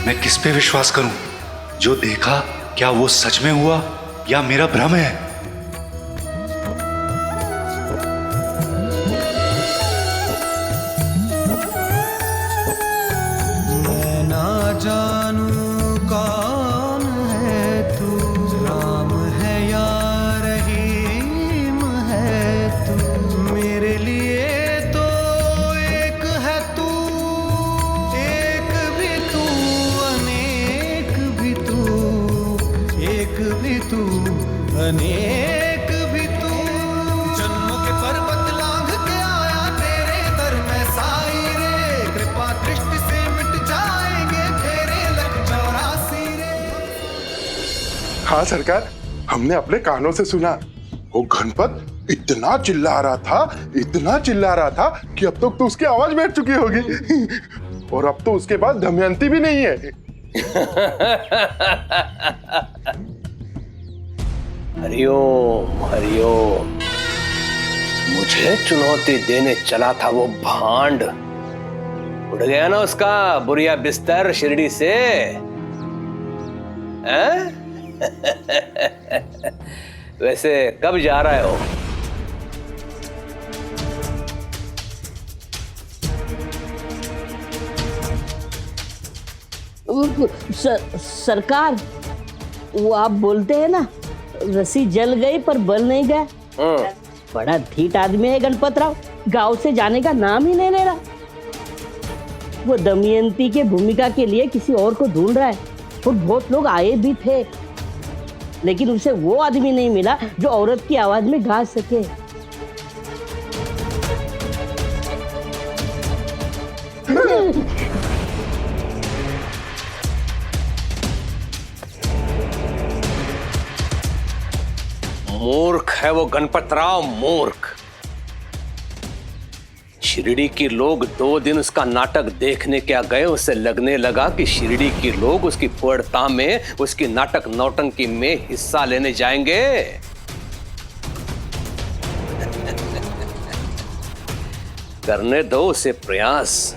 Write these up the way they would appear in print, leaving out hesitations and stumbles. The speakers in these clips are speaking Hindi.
मैं किस पे विश्वास करूं? जो देखा क्या वो सच में हुआ या मेरा भ्रम है? मैं ना जानूं कौन है तू, राम है या रहीम है तू, मेरे लिए तो एक है तू, एक भी तू, अनेक भी तू, एक भी तू, अनेक भी तू। जन्मों के पर्वत लांघ के आया तेरे दर में साई रे, कृपा दृष्टि से मिट जाएंगे तेरे लख 84 रे। हाँ सरकार, हमने अपने कानों से सुना। वो गणपत इतना चिल्ला रहा था, इतना चिल्ला रहा था कि अब तक तो उसकी आवाज बैठ चुकी होगी। और अब तो उसके बाद दमयंती भी नहीं है। हरिओम हरिओम। मुझे चुनौती देने चला था वो भांड, उड़ गया ना उसका बुरिया बिस्तर शिरडी से। हैं? वैसे कब जा रहे हो? सरकार, वो आप बोलते हैं ना, रस्सी जल गई पर बल नहीं गया। बड़ा ढीठ आदमी है गणपत राव, गांव से जाने का नाम ही नहीं ले रहा। वो दमयंती के भूमिका के लिए किसी और को ढूंढ रहा है और बहुत लोग आए भी थे, लेकिन उसे वो आदमी नहीं मिला जो औरत की आवाज में गा सके। मूर्ख है वो गणपत राव, मूर्ख। शिरडी के लोग 2 दिन उसका नाटक देखने क्या गए, उसे लगने लगा कि शिरडी के लोग उसकी पूर्णता में, उसकी नाटक नौटंकी में हिस्सा लेने जाएंगे। करने दो उसे प्रयास,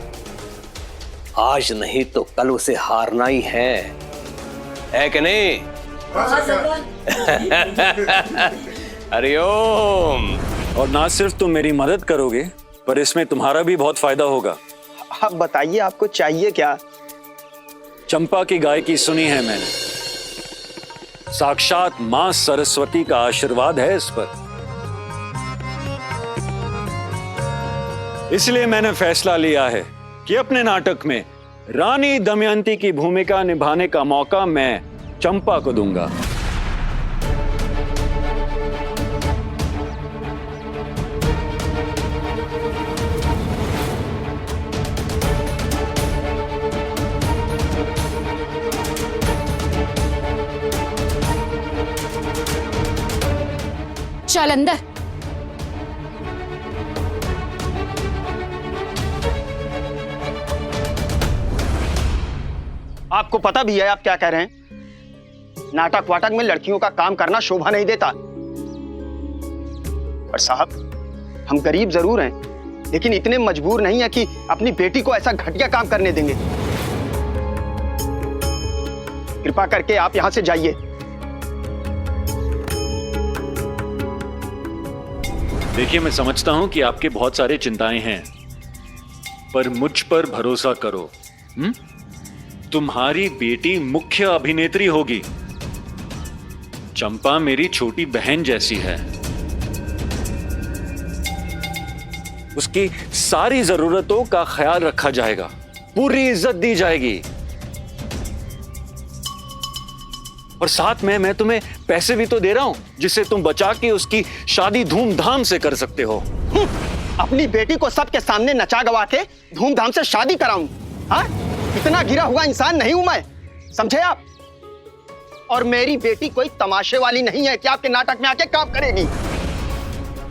आज नहीं तो कल उसे हारना ही है कि नहीं? हरिओम। और ना सिर्फ तुम मेरी मदद करोगे, पर इसमें तुम्हारा भी बहुत फायदा होगा। आप बताइए, आपको चाहिए क्या? चंपा की गायकी सुनी है मैंने, साक्षात मां सरस्वती का आशीर्वाद है इस पर। इसलिए मैंने फैसला लिया है कि अपने नाटक में रानी दमयंती की भूमिका निभाने का मौका मैं चंपा को दूंगा। चल अंदर। आपको पता भी है आप क्या कह रहे हैं? नाटक वाटक में लड़कियों का काम करना शोभा नहीं देता। पर साहब, हम गरीब जरूर हैं, लेकिन इतने मजबूर नहीं है कि अपनी बेटी को ऐसा घटिया काम करने देंगे। कृपा करके आप यहां से जाइए। देखिए, मैं समझता हूं कि आपके बहुत सारे चिंताएं हैं, पर मुझ पर भरोसा करो। तुम्हारी बेटी मुख्य अभिनेत्री होगी। चंपा मेरी छोटी बहन जैसी है, उसकी सारी जरूरतों का ख्याल रखा जाएगा, पूरी इज्जत दी जाएगी, और साथ में मैं तुम्हें पैसे भी तो दे रहा हूं जिससे तुम बचा के उसकी शादी धूमधाम से कर सकते हो। अपनी बेटी को सबके सामने नचा गवा के धूमधाम से शादी कराऊं? हाँ? इतना गिरा हुआ इंसान नहीं हूं मैं, समझे आप? और मेरी बेटी कोई तमाशे वाली नहीं है कि आपके नाटक में आके काम करेगी।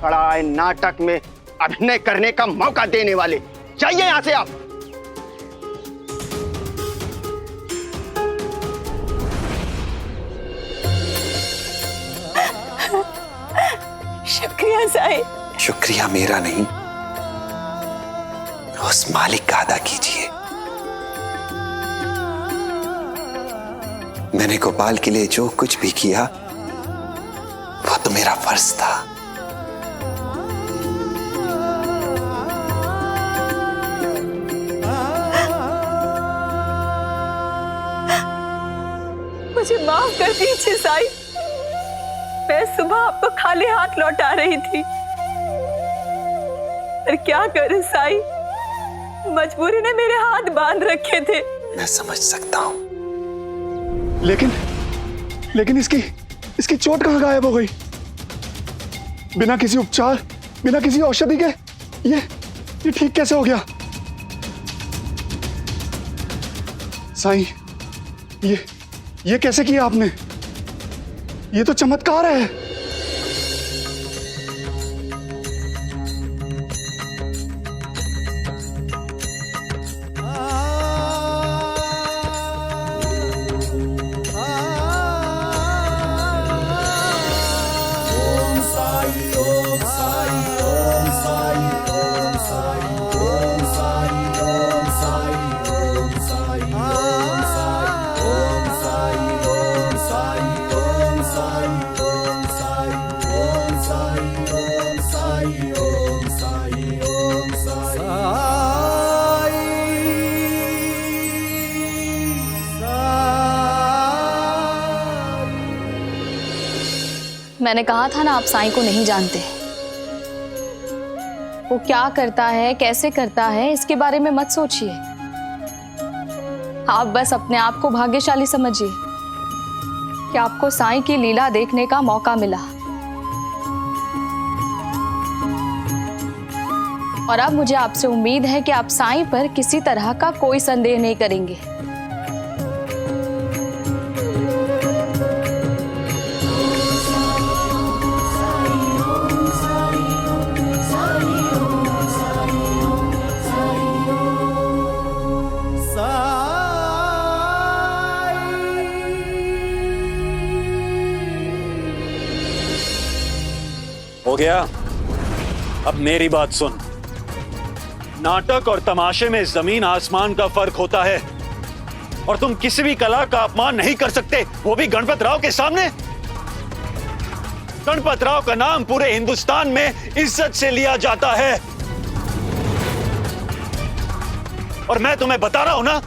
खड़ा है नाटक में अभिनय करने का मौका देने वाले। जाइए यहां से आप। शुक्रिया साहिब। शुक्रिया मेरा नहीं, उस मालिक का अदा कीजिए मैंने गोपाल के लिए जो कुछ भी किया वो तो मेरा फर्ज था। मुझे माफ कर दीजिए साईं। मैं सुबह आपको खाली हाथ लौटा रही थी, पर क्या करूं साईं, मजबूरी ने मेरे हाथ बांध रखे थे। मैं समझ सकता हूं। लेकिन इसकी चोट कहां गायब हो गई? बिना किसी उपचार, बिना किसी औषधि के ये ठीक कैसे हो गया? साईं, ये कैसे किया आपने? ये तो चमत्कार है। मैंने कहा था ना, आप साईं को नहीं जानते। वो क्या करता है, कैसे करता है, इसके बारे में मत सोचिए। आप बस अपने आप को भाग्यशाली समझिए कि आपको साईं की लीला देखने का मौका मिला। और अब मुझे आपसे उम्मीद है कि आप साईं पर किसी तरह का कोई संदेह नहीं करेंगे। हो गया? अब मेरी बात सुन। नाटक और तमाशे में जमीन आसमान का फर्क होता है, और तुम किसी भी कला का अपमान नहीं कर सकते, वो भी गणपत राव के सामने। गणपत राव का नाम पूरे हिंदुस्तान में इज्जत से लिया जाता है। और मैं तुम्हें बता रहा हूं ना,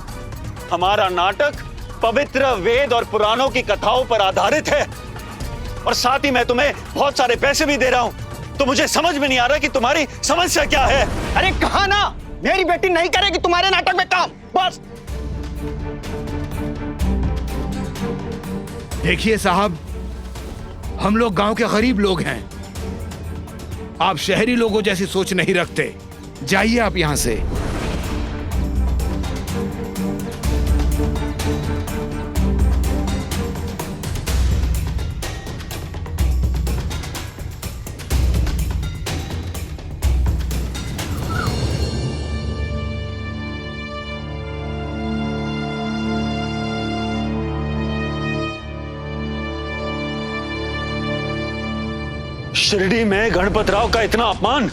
हमारा नाटक पवित्र वेद और पुराणों की कथाओं पर आधारित है, और साथ ही मैं तुम्हें बहुत सारे पैसे भी दे रहा हूं। तो मुझे समझ में नहीं आ रहा कि तुम्हारी समस्या क्या है। अरे कहा ना, मेरी बेटी नहीं करेगी तुम्हारे नाटक में काम, बस। देखिए साहब, हम लोग गांव के गरीब लोग हैं। आप शहरी लोगों जैसी सोच नहीं रखते। जाइए आप यहां से। शिरडी में गणपत राव का इतना अपमान।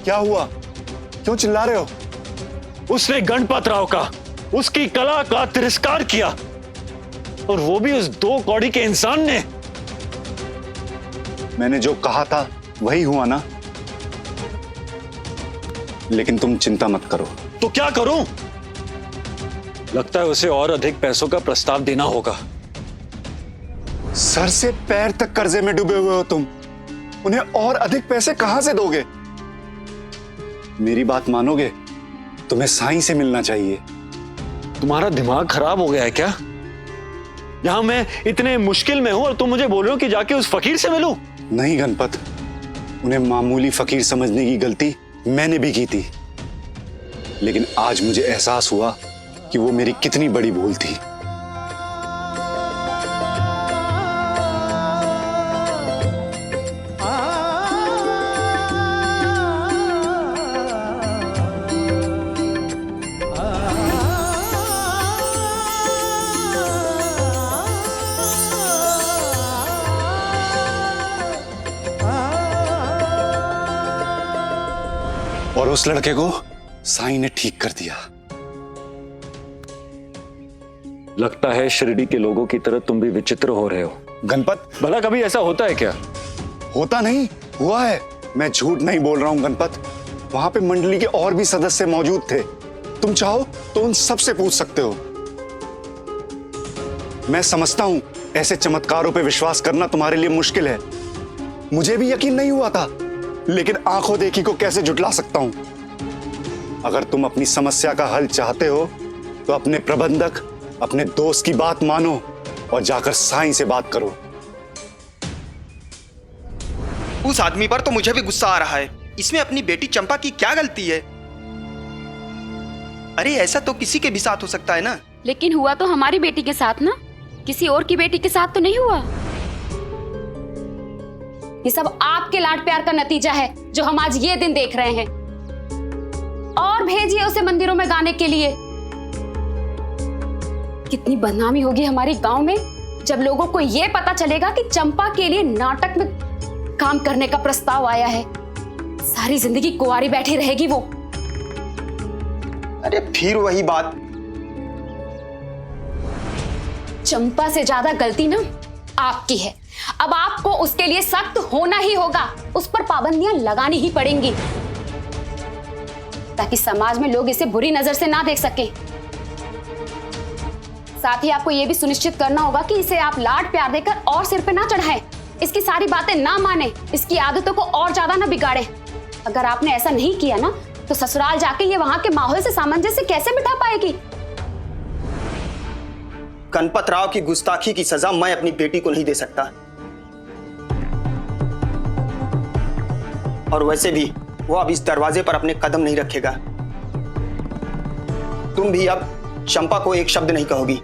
क्या हुआ? क्यों चिल्ला रहे हो? उसने गणपत राव का, उसकी कला का तिरस्कार किया, और वो भी उस 2 कौड़ी के इंसान ने। मैंने जो कहा था वही हुआ ना। लेकिन तुम चिंता मत करो। तो क्या करूं? लगता है उसे और अधिक पैसों का प्रस्ताव देना होगा। सर से पैर तक कर्जे में डूबे हुए हो तुम, उन्हें और अधिक पैसे कहां से दोगे? मेरी बात मानोगे? तुम्हें साईं से मिलना चाहिए। तुम्हारा दिमाग खराब हो गया है क्या? यहां मैं इतने मुश्किल में हूं और तुम मुझे बोल रहे हो कि जाके उस फकीर से मिलूं? नहीं गणपत, उन्हें मामूली फकीर समझने की गलती मैंने भी की थी, लेकिन आज मुझे एहसास हुआ कि वो मेरी कितनी बड़ी भूल थी। और उस लड़के को साईं ने ठीक कर दिया। लगता है शिरडी के लोगों की तरह तुम भी विचित्र हो रहे हो। गणपत, भला कभी ऐसा होता है क्या? होता नहीं, हुआ है। मैं झूठ नहीं बोल रहा हूं गणपत। वहां पे मंडली के और भी सदस्य मौजूद थे। तुम चाहो तो उन सब से पूछ सकते हो। मैं समझता हूं ऐसे चमत्कारों पे विश्वास करना तुम्हारे लिए मुश्किल है। मुझे भी यकीन नहीं हुआ था, लेकिन आंखों देखी को कैसे झुठला सकता हूं। अगर तुम अपनी समस्या का हल चाहते हो तो अपने प्रबंधक, अपने दोस्त की बात मानो और जाकर साईं से बात करो। उस आदमी पर तो मुझे भी गुस्सा आ रहा है। इसमें अपनी बेटी चंपा की क्या गलती है? अरे ऐसा तो किसी के भी साथ हो सकता है ना। लेकिन हुआ तो हमारी बेटी के साथ ना, किसी और की बेटी के साथ तो नहीं हुआ। ये सब आपके लाड प्यार का नतीजा है जो हम आज ये दिन देख रहे हैं। और भेजिए उसे मंदिरों में गाने के लिए। कितनी बदनामी होगी हमारे गांव में जब लोगों को ये पता चलेगा कि चंपा के लिए नाटक में काम करने का प्रस्ताव आया है। सारी जिंदगी कुंवारी बैठी रहेगी वो। अरे फिर वही बात। चंपा से ज्यादा गलती ना आपकी है। अब आपको उसके लिए सख्त होना ही होगा। उस पर पाबंदियां लगानी ही पड़ेंगी ताकि समाज में लोग इसे बुरी नजर से ना देख सकें। साथ ही आपको यह भी सुनिश्चित करना होगा कि इसे आप लाड प्यार देकर और सिर पे ना चढ़ाएं, इसकी सारी बातें ना माने, इसकी आदतों को और ज्यादा ना बिगाड़ें। अगर आपने ऐसा नहीं किया ना तो ससुराल जाके ये वहां के माहौल से सामंजस्य कैसे बिठा पाएगी? गणपत राव की गुस्ताखी की सजा मैं अपनी बेटी को नहीं दे सकता। और वैसे भी वो अब इस दरवाजे पर अपने कदम नहीं रखेगा। तुम भी अब चंपा को एक शब्द नहीं कहोगी।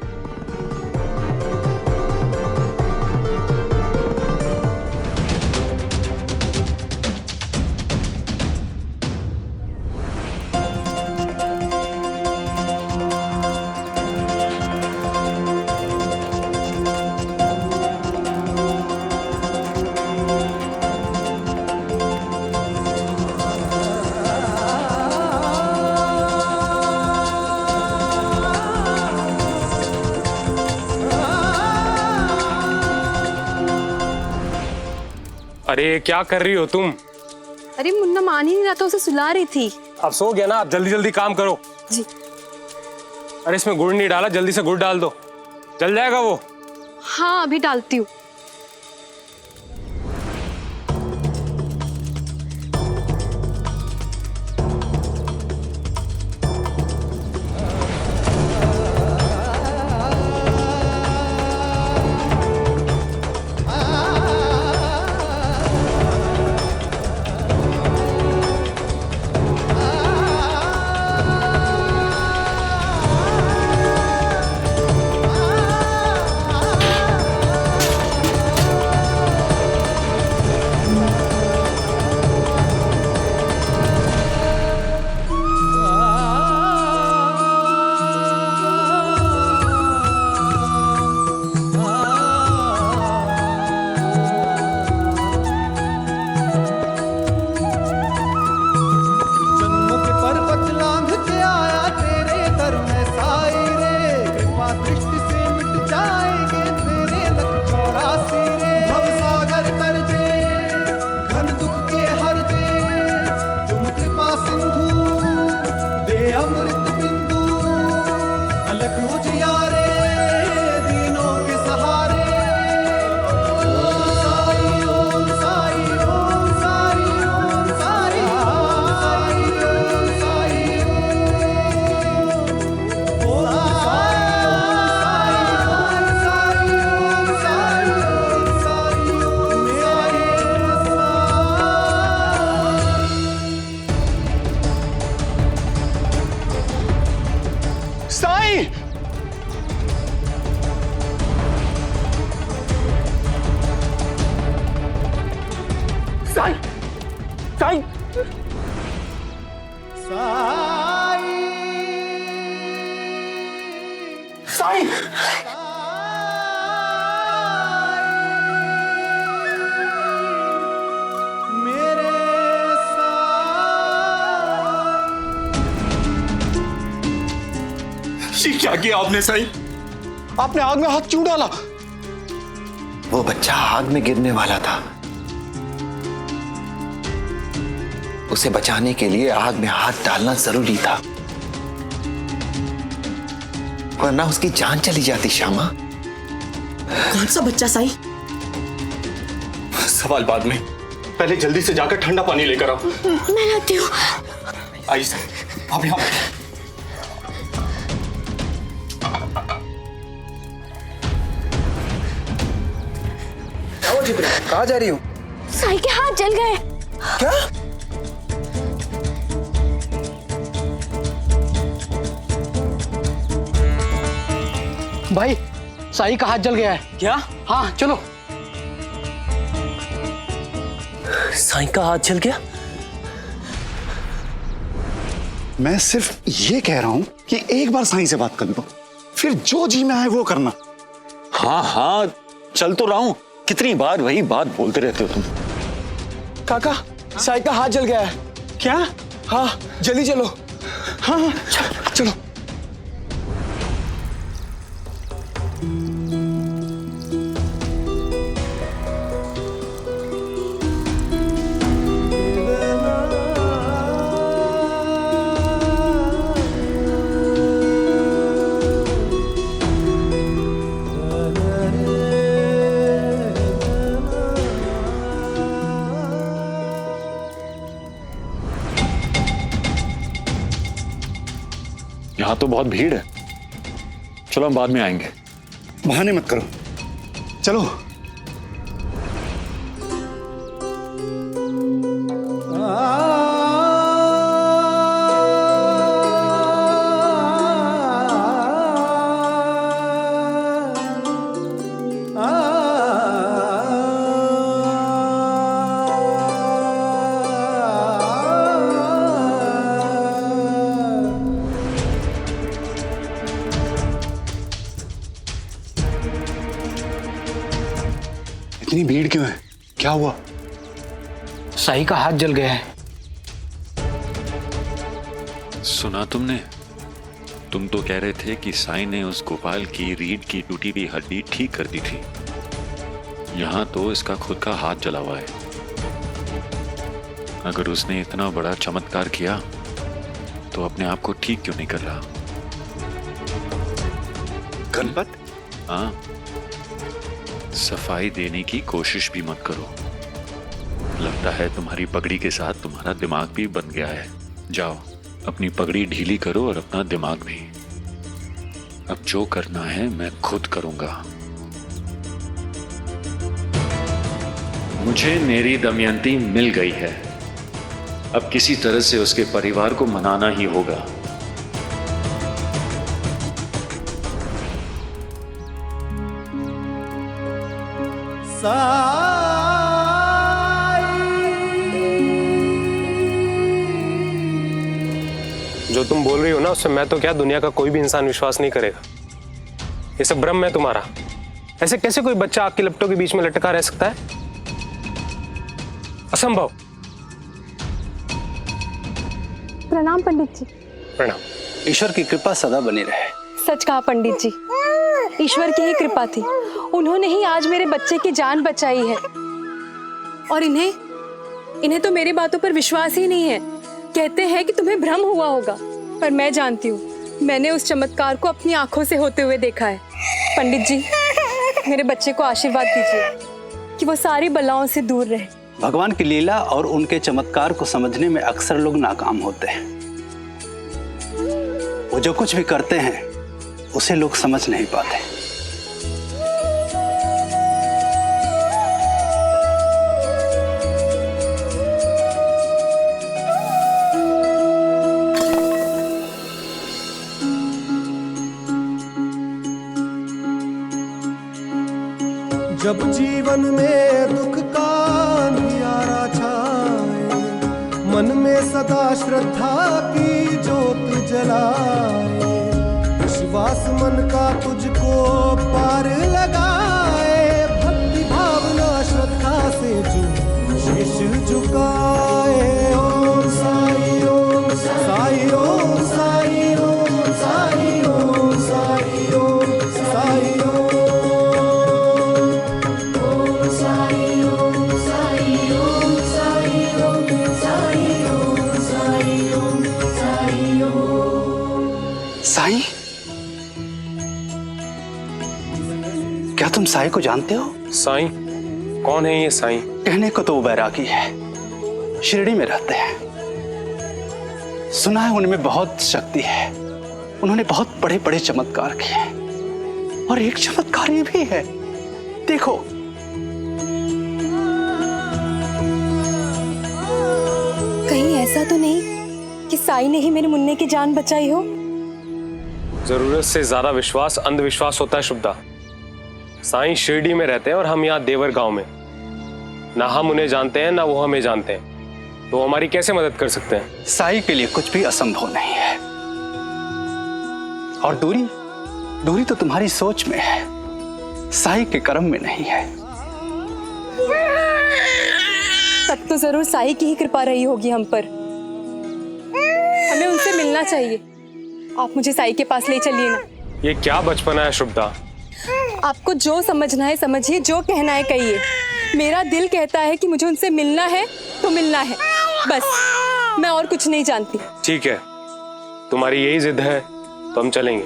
अरे क्या कर रही हो तुम? अरे मुन्ना मान ही नहीं रहा था, उसे सुला रही थी। अब सो गया ना, आप जल्दी जल्दी काम करो। जी। अरे इसमें गुड़ नहीं डाला, जल्दी से गुड़ डाल दो, जल जाएगा वो। हाँ अभी डालती हूँ। साईं, साईं, साईं, ये क्या किया आपने साईं? आपने आग में हाथ क्यों डाला? वो बच्चा आग में गिरने वाला था। उसे बचाने के लिए आग में हाथ डालना जरूरी था, वरना उसकी जान चली जाती। श्यामा, कौन सा बच्चा साई? सवाल बाद में, पहले जल्दी से जाकर ठंडा पानी लेकर आओ। मैं लाती हूँ। आइए आप यहाँ कहाँ जा रही हूँ? साई के हाथ जल गए। क्या? भाई, साई का हाथ जल गया है। क्या? हाँ चलो। साई का हाथ जल गया? मैं सिर्फ ये कह रहा हूं कि एक बार साईं से बात कर लो, फिर जो जी में आए वो करना। हाँ हाँ, चल तो रहा हूं। कितनी बार वही बात बोलते रहते हो तुम। काका, साई का हाथ जल गया है। क्या? हाँ, जल्दी चलो। हाँ हाँ, चलो। यहाँ तो बहुत भीड़ है, चलो हम बाद में आएंगे। बहाने मत करो, चलो। इतनी भीड़ क्यों है? क्या हुआ? साई का हाथ जल गया है। सुना तुमने? तुम तो कह रहे थे कि साईं ने उस गोपाल की रीढ़ की टूटी हुई हड्डी ठीक कर दी थी। यहाँ तो इसका खुद का हाथ जला हुआ है। अगर उसने इतना बड़ा चमत्कार किया तो अपने आप को ठीक क्यों नहीं कर रहा? गणपत? हाँ, सफाई देने की कोशिश भी मत करो। लगता है तुम्हारी पगड़ी के साथ तुम्हारा दिमाग भी बन गया है। जाओ, अपनी पगड़ी ढीली करो और अपना दिमाग भी। अब जो करना है मैं खुद करूंगा। मुझे मेरी दमयंती मिल गई है। अब किसी तरह से उसके परिवार को मनाना ही होगा। जो तुम बोल रही हो ना, उससे मैं तो क्या, दुनिया का कोई भी इंसान विश्वास नहीं करेगा। ये सब भ्रम है तुम्हारा। ऐसे कैसे कोई बच्चा आग की लपटों के बीच में लटका रह सकता है? असंभव। प्रणाम पंडित जी। प्रणाम। ईश्वर की कृपा सदा बनी रहे। सच कहा पंडित जी, ईश्वर की ही कृपा थी। उन्होंने ही आज मेरे बच्चे की जान बचाई है। और इन्हें तो मेरी बातों पर विश्वास ही नहीं है। कहते हैं कि तुम्हें भ्रम हुआ होगा, पर मैं जानती हूँ, मैंने उस चमत्कार को अपनी आंखों से होते हुए देखा है। पंडित जी, मेरे बच्चे को आशीर्वाद दीजिए कि वो सारी बलाओं से दूर रहे। भगवान की लीला और उनके चमत्कार को समझने में अक्सर लोग नाकाम होते हैं। वो जो कुछ भी करते हैं उसे लोग समझ नहीं पाते। जब जीवन में दुख का अंधियारा छाए, मन में सदा श्रद्धा की जोत जलाए, विश्वास मन का तुझको पार लगाए, भक्ति भावना श्रद्धा से जो शीश झुकाए। ओम साई ओम साई ओम साई ओम साई ओम साई ओम साई। तुम साई को जानते हो? साईं? कौन है ये साईं? कहने को तो वो बैरागी है, शिरडी में रहते हैं। सुना है उनमें बहुत शक्ति है, उन्होंने बहुत बड़े बड़े चमत्कार किए, और एक चमत्कार ये भी है, देखो। कहीं ऐसा तो नहीं कि साई ने ही मेरे मुन्ने की जान बचाई हो? जरूरत से ज्यादा विश्वास अंधविश्वास होता है शुभदा। साईं शिरडी में रहते हैं और हम यहाँ देवर गांव में। ना हम उन्हें जानते हैं ना वो हमें जानते हैं, तो हमारी कैसे मदद कर सकते हैं? साई के लिए कुछ भी असंभव नहीं है, और दूरी तो तुम्हारी सोच में है, साई के कर्म में नहीं है। तब तो जरूर साई की ही कृपा रही होगी हम पर। हमें उनसे मिलना चाहिए। आप मुझे साई के पास ले चलिए ना। ये क्या बचपना है शुभदा? आपको जो समझना है समझिए, जो कहना है कहिए। मेरा दिल कहता है कि मुझे उनसे मिलना है तो मिलना है, बस। मैं और कुछ नहीं जानती। ठीक है, तुम्हारी यही जिद है तो हम चलेंगे।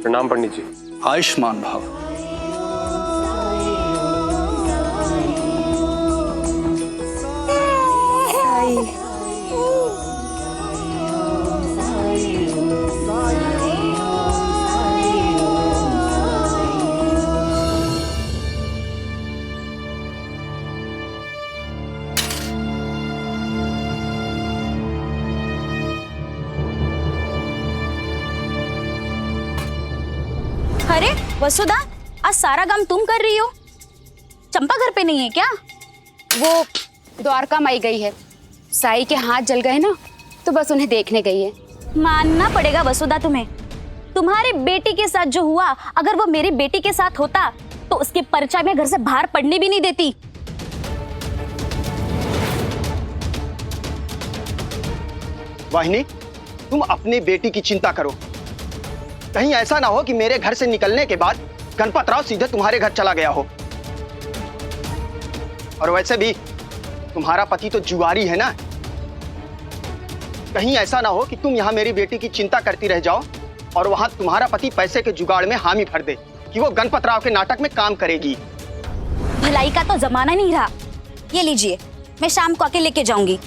प्रणाम पंडित जी। आयुष्मान भव। साई। अरे वसुधा, आज सारा काम तुम कर रही हो? चंपा घर पे नहीं है क्या? वो द्वारका माई गई है। साई के हाथ जल गए ना, तो बस उन्हें देखने गई है। मानना पड़ेगा वसुधा तुम्हें, तुम्हारे बेटी के साथ जो हुआ, अगर वो मेरी बेटी के साथ होता तो उसके परचा में घर से बाहर पड़ने भी नहीं देती। वाहिनी, तुम अपनी बेटी की चिंता करो। कहीं ऐसा ना हो कि मेरे घर से निकलने के बाद गणपत राव सीधे तुम्हारे घर चला गया हो। और वैसे भी तुम्हारा पति तो जुआरी है ना। कहीं ऐसा ना हो कि तुम यहाँ मेरी बेटी की चिंता करती रह जाओ और वहां तुम्हारा पति पैसे के जुगाड़ में हामी भर दे कि वो गणपत राव के नाटक में काम करेगी। भलाई का तो जमाना नहीं रहा। ये लीजिए, मैं शाम को आके लेके जाऊंगी।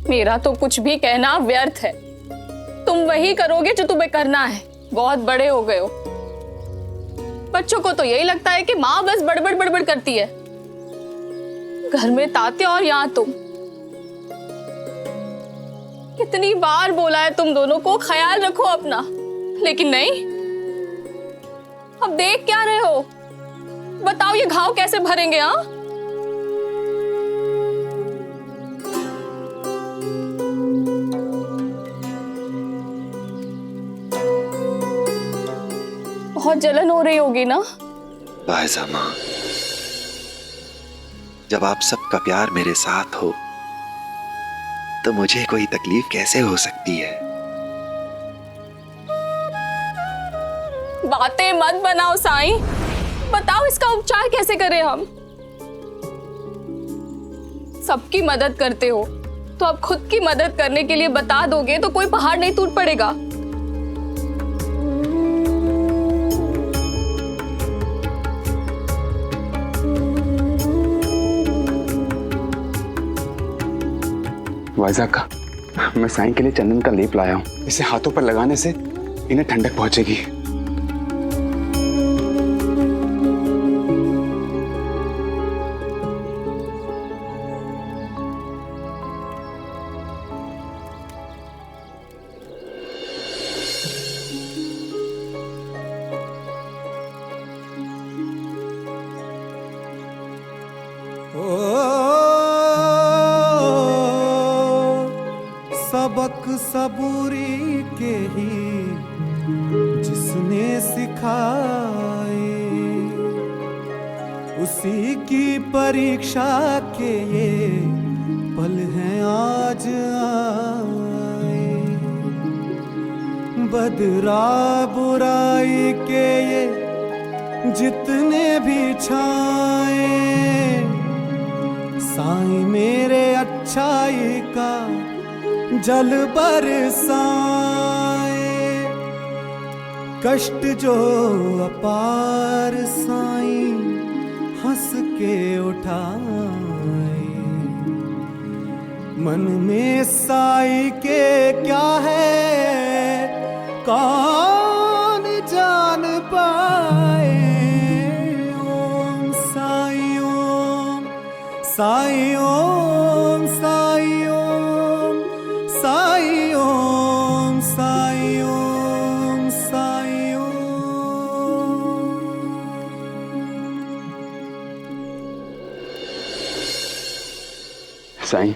मेरा तो कुछ भी कहना व्यर्थ है। तुम वही करोगे जो तुम्हें करना है। बहुत बड़े हो गए हो। बच्चों को तो यही लगता है कि माँ बस बड़बड़ बड़बड़ करती है। घर में ताते और यहाँ तुम। कितनी बार बोला है तुम दोनों को ख्याल रखो अपना, लेकिन नहीं। अब देख क्या रहे हो? बताओ ये घाव कैसे भरेंगे? हाँ, बहुत जलन हो रही होगी ना? बायजा माँ, जब आप सबका प्यार मेरे साथ हो तो मुझे कोई तकलीफ कैसे हो सकती है? बातें मत बनाओ साईं। बताओ इसका उपचार कैसे करें हम? सबकी मदद करते हो तो अब खुद की मदद करने के लिए बता दोगे तो कोई पहाड़ नहीं टूट पड़ेगा। वाइजा का, मैं साईं के लिए चंदन का लेप लाया हूँ। इसे हाथों पर लगाने से इन्हें ठंडक पहुंचेगी। सबक सबूरी के ही जिसने सिखाए, उसी की परीक्षा के ये पल हैं आज आए। बदरा बुराई के ये जितने भी छाए साईं मेरे अच्छाई का जल बरसाए, कष्ट जो अपार साईं हंस के उठाए, मन में साई के क्या है कौन जान पाए। ओम साई ओम साई ओम साई ओम साई ओम साई ओम साई साईं,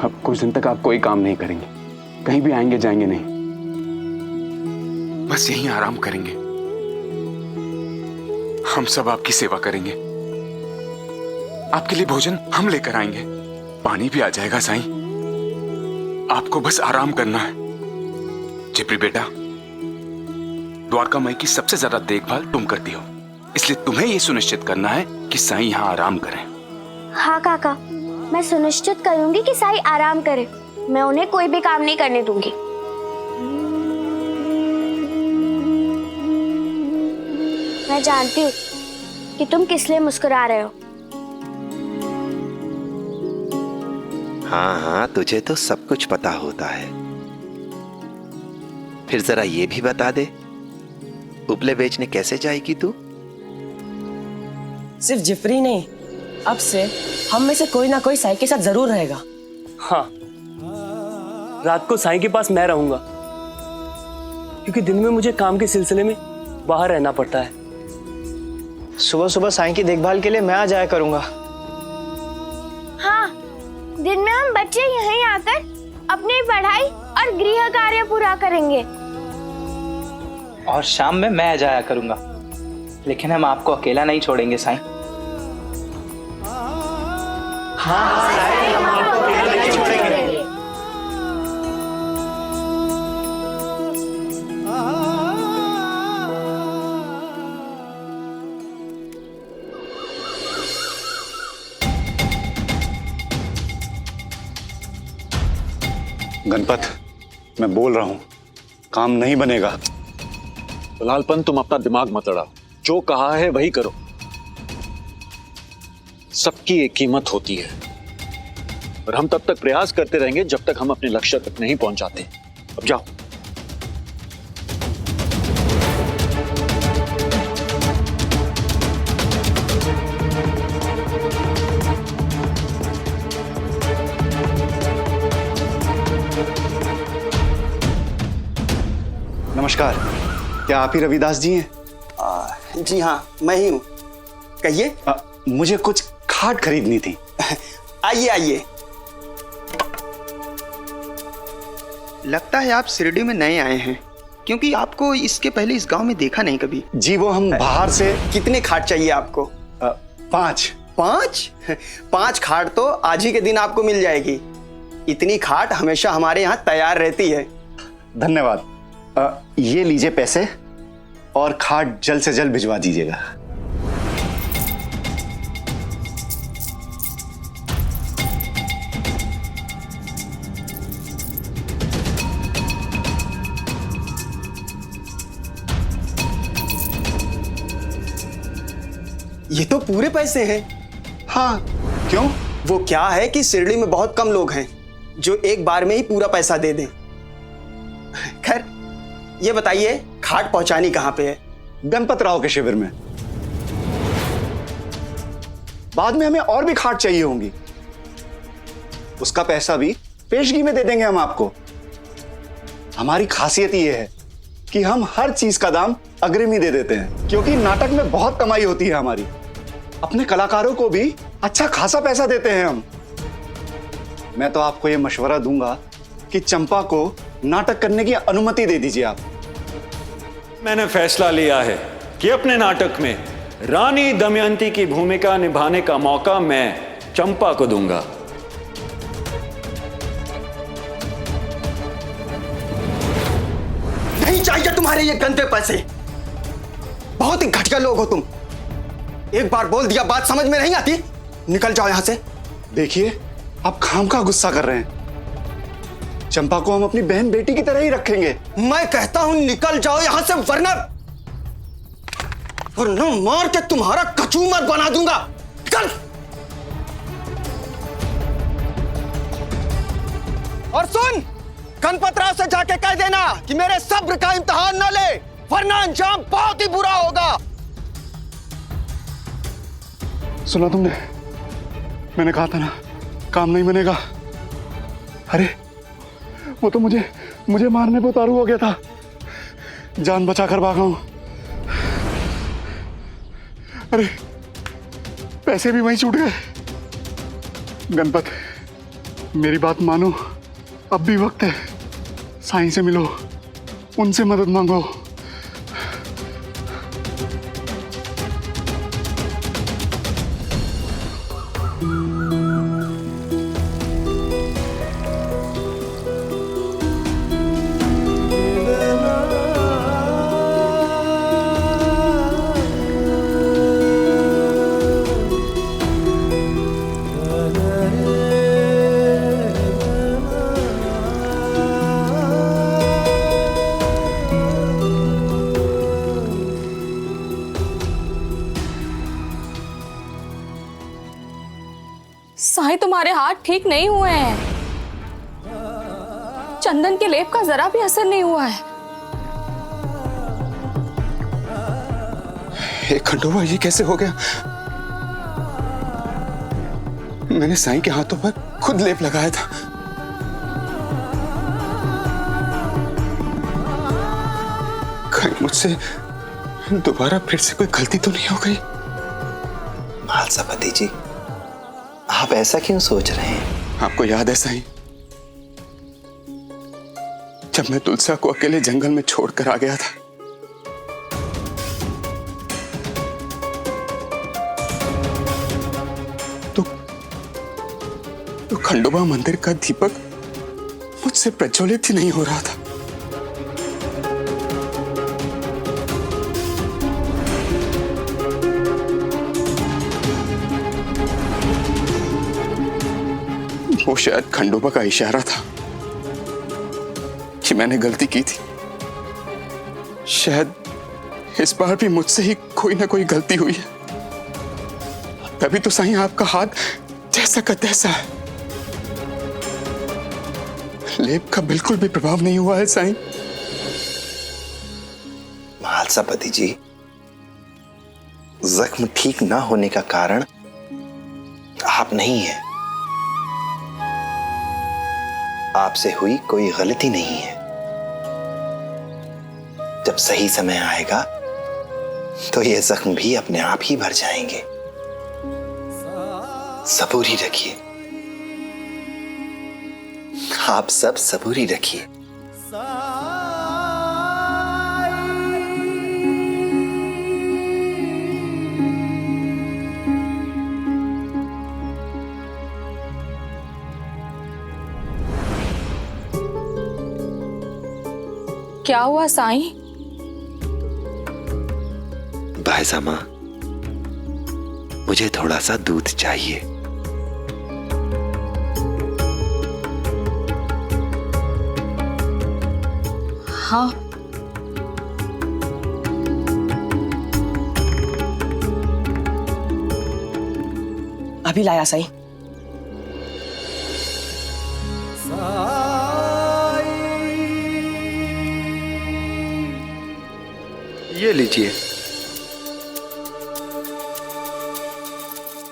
अब कुछ दिन तक आप कोई काम नहीं करेंगे, कहीं भी आएंगे जाएंगे नहीं, बस यहीं आराम करेंगे। हम सब आपकी सेवा करेंगे, आपके लिए भोजन हम लेकर आएंगे, पानी भी आ जाएगा साईं। आपको बस आराम करना है। जिप्री बेटा, द्वारका माई की सबसे ज्यादा देखभाल तुम करती हो, इसलिए तुम्हें यह सुनिश्चित करना है कि साईं यहाँ आराम करें। हाँ काका, मैं सुनिश्चित करूंगी कि साईं आराम करे। मैं उन्हें कोई भी काम नहीं करने दूंगी। मैं जानती हूँ कि तुम किस लिए मुस्कुरा रहे हो। हाँ हाँ, तुझे तो सब कुछ पता होता है। फिर जरा ये भी बता दे, उपले बेचने कैसे जाएगी तू? सिर्फ जिप्री नहीं, अब से हम में से कोई ना कोई साईं के साथ जरूर रहेगा। हाँ, रात को साईं के पास मैं रहूंगा, क्योंकि दिन में मुझे काम के सिलसिले में बाहर रहना पड़ता है। सुबह सुबह साईं की देखभाल के लिए मैं आ जाया करूंगा। हाँ, दिन में हम बच्चे यहीं आकर अपनी पढ़ाई और गृह कार्य पूरा करेंगे। और शाम में मैं आ जाया करूंगा, लेकिन हम आपको अकेला नहीं छोड़ेंगे साईं। हाँ, साईं, हम आपको अकेला नहीं छोड़ेंगे। गणपत, मैं बोल रहा हूं, काम नहीं बनेगा। तो लालपन, तुम अपना दिमाग मत लड़ाओ, जो कहा है वही करो। सबकी एक कीमत होती है और हम तब तक प्रयास करते रहेंगे जब तक हम अपने लक्ष्य तक नहीं पहुंच जाते। अब जाओ। नमस्कार, क्या आप ही रविदास जी हैं? जी हाँ, मैं ही हूँ। कहिए। मुझे कुछ खाट खरीदनी थी। आइए आइए। लगता है आप शिरडी में नए आए हैं, क्योंकि आपको इसके पहले इस गांव में देखा नहीं कभी। जी, वो हम बाहर से। कितने खाट चाहिए आपको? 5। 5 खाट तो आज ही के दिन आपको मिल जाएगी। इतनी खाट हमेशा हमारे यहाँ तैयार रहती है। धन्यवाद। ये लीजिए पैसे और खाट जल्द से जल्द भिजवा दीजिएगा। ये तो पूरे पैसे हैं। हाँ, क्यों? वो क्या है कि शिरडी में बहुत कम लोग हैं जो एक बार में ही पूरा पैसा दे दें। खैर, ये बताइए, खाट पहुंचानी कहां पे है? गणपत राव के शिविर में। बाद में हमें और भी खाट चाहिए होंगी, उसका पैसा भी पेशगी में दे देंगे हम आपको। हमारी खासियत ये है कि हम हर चीज का दाम अग्रिम दे देते हैं, क्योंकि नाटक में बहुत कमाई होती है हमारी। अपने कलाकारों को भी अच्छा खासा पैसा देते हैं हम। मैं तो आपको यह मशवरा दूंगा कि चंपा को नाटक करने की अनुमति दे दीजिए आप। मैंने फैसला लिया है कि अपने नाटक में रानी दमयंती की भूमिका निभाने का मौका मैं चंपा को दूंगा। नहीं चाहिए तुम्हारे ये गंदे पैसे। बहुत ही घटिया लोग हो तुम। एक बार बोल दिया बात समझ में नहीं आती, निकल जाओ यहां से। देखिए, आप खामखा गुस्सा कर रहे हैं। चंपा को हम अपनी बहन बेटी की तरह ही रखेंगे। मैं कहता हूं निकल जाओ यहां से, वरना मार के तुम्हारा कचूमर बना दूंगा। निकल। और सुन, गणपतराव से जाके कह देना कि मेरे सब्र का इम्तिहान न ले, वरना अंजाम बहुत ही बुरा होगा। सुना तुमने? मैंने कहा था ना, काम नहीं बनेगा। अरे वो तो मुझे मारने पे उतारू हो गया था, जान बचाकर भागा हूं। अरे पैसे भी वहीं छूट गए। गणपत, मेरी बात मानो, अब भी वक्त है। साईं से मिलो, उनसे मदद मांगो। साईं, तुम्हारे हाथ ठीक नहीं हुए हैं। चंदन के लेप का जरा भी असर नहीं हुआ है। हे खंडोबा, ये कैसे हो गया? मैंने साईं के हाथों पर खुद लेप लगाया था। कहीं मुझसे दोबारा फिर से कोई गलती तो नहीं हो गई? महालसापति जी, आप ऐसा क्यों सोच रहे हैं? आपको याद है साईं, जब मैं तुलसा को अकेले जंगल में छोड़कर आ गया था, तो खंडोबा मंदिर का दीपक मुझसे प्रज्वलित ही नहीं हो रहा था। वो शायद खंडोबा का इशारा था कि मैंने गलती की थी। शायद इस बार भी मुझसे ही कोई ना कोई गलती हुई है। तभी तो साईं आपका हाथ जैसा का तैसा है। लेप का बिल्कुल भी प्रभाव नहीं हुआ है साईं। महालसापति जी, जख्म ठीक ना होने का कारण आप नहीं है। आपसे हुई कोई गलती नहीं है। जब सही समय आएगा तो ये जख्म भी अपने आप ही भर जाएंगे। सबूरी रखिए, आप सब सबूरी रखिए। क्या हुआ साईं? भाईसामा, मुझे थोड़ा सा दूध चाहिए। हाँ। अभी लाया साईं। ये लीजिए।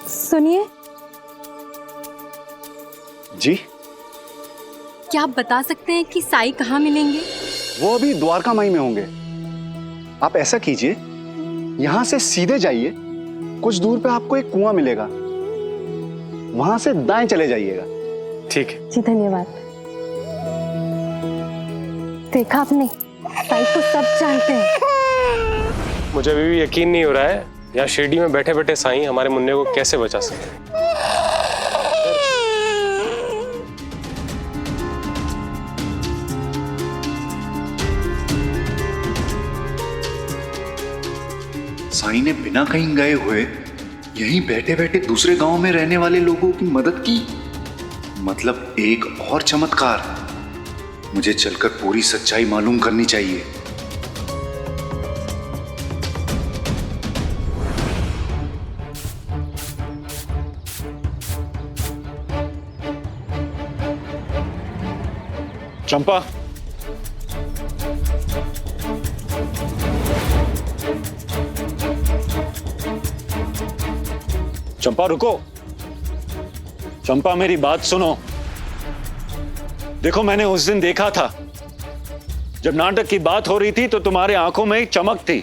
सुनिए जी, क्या आप बता सकते हैं कि साईं कहाँ मिलेंगे? वो अभी द्वारका माई में होंगे। आप ऐसा कीजिए, यहां से सीधे जाइए, कुछ दूर पे आपको एक कुआं मिलेगा, वहां से दाएं चले जाइएगा। ठीक है जी, धन्यवाद। देखा आपने, साईं को सब जानते हैं। मुझे अभी भी यकीन नहीं हो रहा है यहाँ शिरडी में बैठे बैठे साईं हमारे मुन्ने को कैसे बचा सकते हैं। साईं ने बिना कहीं गए हुए यहीं बैठे बैठे दूसरे गांव में रहने वाले लोगों की मदद की। मतलब एक और चमत्कार। मुझे चलकर पूरी सच्चाई मालूम करनी चाहिए। चंपा, चंपा रुको। चंपा मेरी बात सुनो। देखो, मैंने उस दिन देखा था जब नाटक की बात हो रही थी तो तुम्हारे आंखों में एक चमक थी।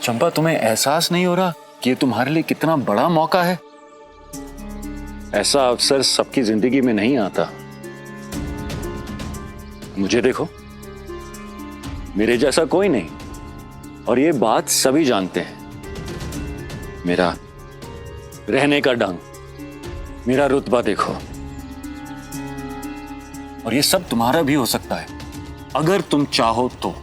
चंपा, तुम्हें एहसास नहीं हो रहा कि ये तुम्हारे लिए कितना बड़ा मौका है? ऐसा अवसर सबकी जिंदगी में नहीं आता। मुझे देखो, मेरे जैसा कोई नहीं, और ये बात सभी जानते हैं। मेरा रहने का ढंग, मेरा रुतबा देखो, और ये सब तुम्हारा भी हो सकता है अगर तुम चाहो तो।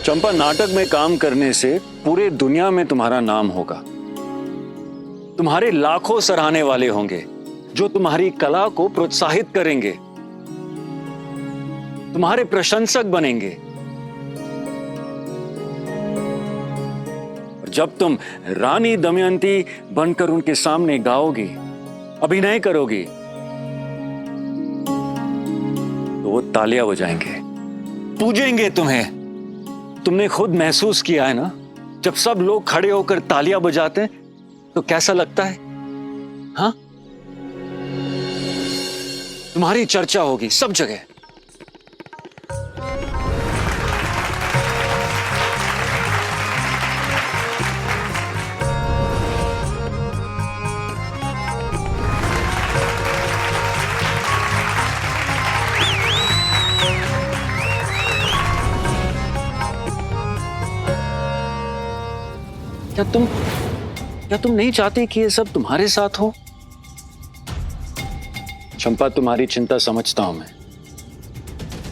चंपा, नाटक में काम करने से पूरे दुनिया में तुम्हारा नाम होगा। तुम्हारे लाखों सराहने वाले होंगे जो तुम्हारी कला को प्रोत्साहित करेंगे, तुम्हारे प्रशंसक बनेंगे। जब तुम रानी दमयंती बनकर उनके सामने गाओगी, अभिनय करोगी, तो वो तालियां बजाएंगे, पूजेंगे तुम्हें। तुमने खुद महसूस किया है ना, जब सब लोग खड़े होकर तालियां बजाते हैं तो कैसा लगता है? हाँ, तुम्हारी चर्चा होगी सब जगह। क्या तुम नहीं चाहते कि ये सब तुम्हारे साथ हो? चंपा, तुम्हारी चिंता समझता हूं मैं,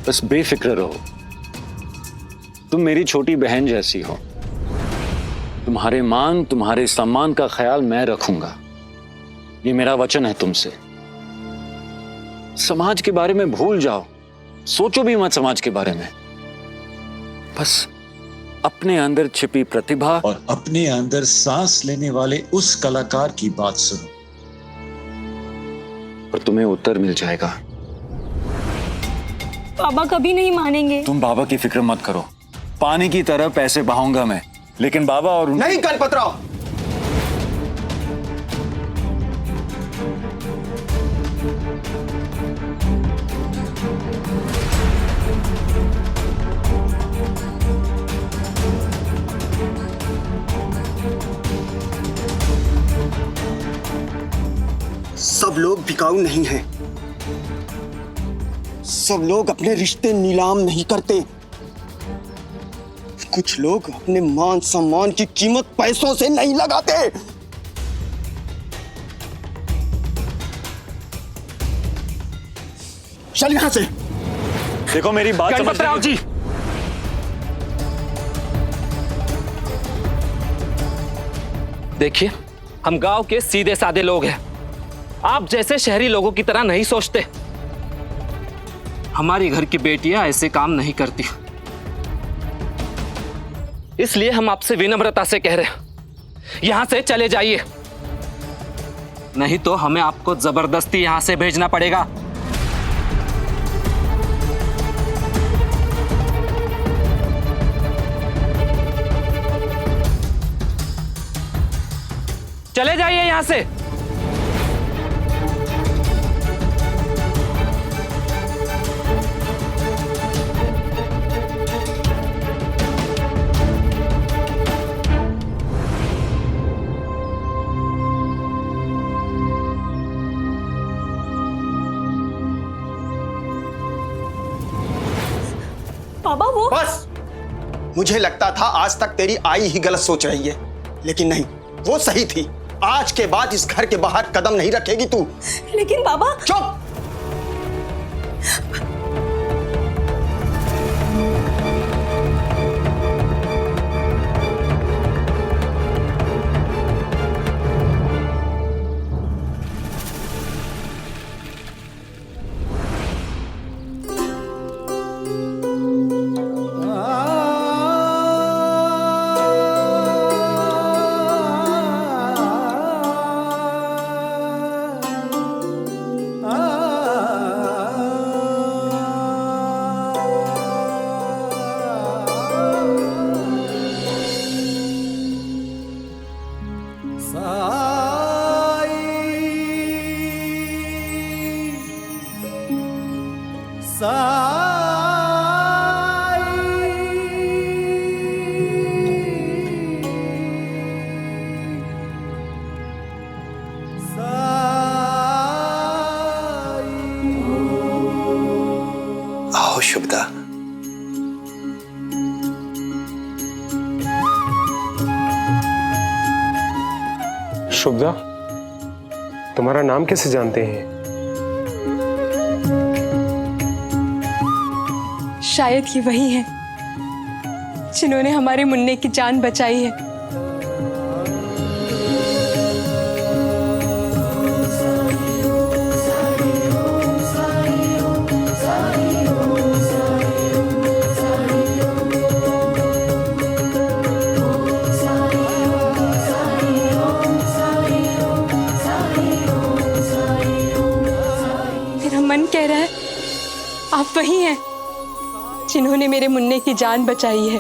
बस बेफिक्र रहो। तुम मेरी छोटी बहन जैसी हो। तुम्हारे मान, तुम्हारे सम्मान का ख्याल मैं रखूंगा, ये मेरा वचन है तुमसे। समाज के बारे में भूल जाओ, सोचो भी मत समाज के बारे में। बस अपने अंदर छिपी प्रतिभा और अपने अंदर सांस लेने वाले उस कलाकार की बात सुनो, और तुम्हें उत्तर मिल जाएगा। बाबा कभी नहीं मानेंगे। तुम बाबा की फिक्र मत करो, पानी की तरह पैसे बहाऊंगा मैं, लेकिन बाबा और नहीं गणपतराव, सब लोग बिकाऊ नहीं हैं। सब लोग अपने रिश्ते नीलाम नहीं करते। कुछ लोग अपने मान सम्मान की कीमत पैसों से नहीं लगाते। चल यहां से। देखो, मेरी बात गणपतराव जी, देखिए, हम गांव के सीधे साधे लोग हैं। आप जैसे शहरी लोगों की तरह नहीं सोचते। हमारी घर की बेटियां ऐसे काम नहीं करती, इसलिए हम आपसे विनम्रता से कह रहे हैं, यहां से चले जाइए, नहीं तो हमें आपको जबरदस्ती यहां से भेजना पड़ेगा। चले जाइए यहां से। बाबा वो बस, मुझे लगता था आज तक तेरी आई ही गलत सोच रही है, लेकिन नहीं, वो सही थी। आज के बाद इस घर के बाहर कदम नहीं रखेगी तू। लेकिन बाबा। चुप। आओ शुभदा। शुभदा, तुम्हारा नाम कैसे जानते हैं? शायद ये वही है जिन्होंने हमारे मुन्ने की जान बचाई है। मेरा मन कह रहा है आप वही हैं जिन्होंने मेरे मुन्ने की जान बचाई है।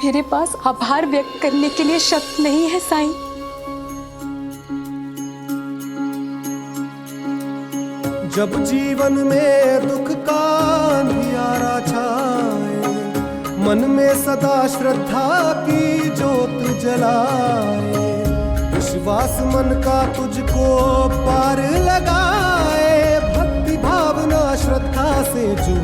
मेरे पास आभार व्यक्त करने के लिए शब्द नहीं है साईं। जब जीवन में दुख का अंधियारा छाए, मन में सदा श्रद्धा की जोत जलाए, विश्वास मन का तुझको पार लगाए, भक्ति भावना श्रद्धा से जो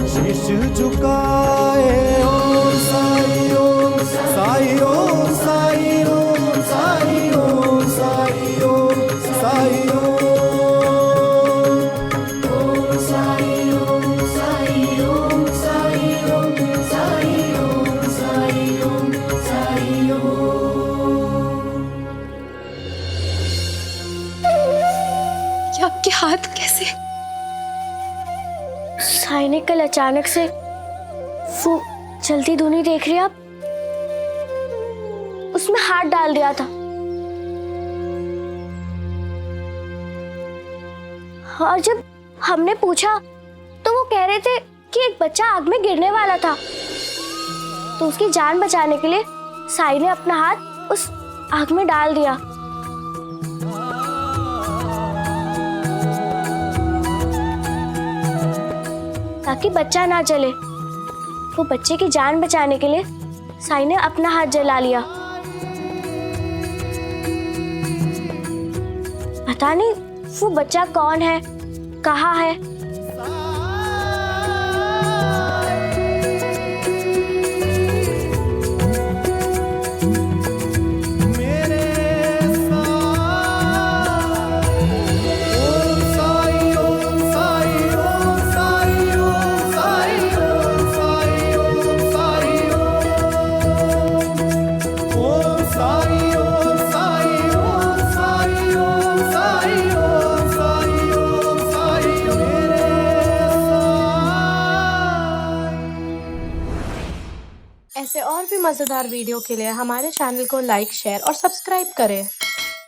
शीश झुकाए। ओम साई ओम साई ओम साई ओम साई ओम साई ओम साई आपके हाथ कैसे? साईं ने कल अचानक से वो चलती धुनी देख रही आप, उसमें हाथ डाल दिया था और जब हमने पूछा तो वो कह रहे थे कि एक बच्चा आग में गिरने वाला था, तो उसकी जान बचाने के लिए साईं ने अपना हाथ उस आग में डाल दिया। ताकि बच्चा ना जले। वो बच्चे की जान बचाने के लिए साईं ने अपना हाथ जला लिया। पता नहीं वो बच्चा कौन है, कहाँ है। ऐसे और भी मज़ेदार वीडियो के लिए हमारे चैनल को लाइक, शेयर और सब्सक्राइब करें।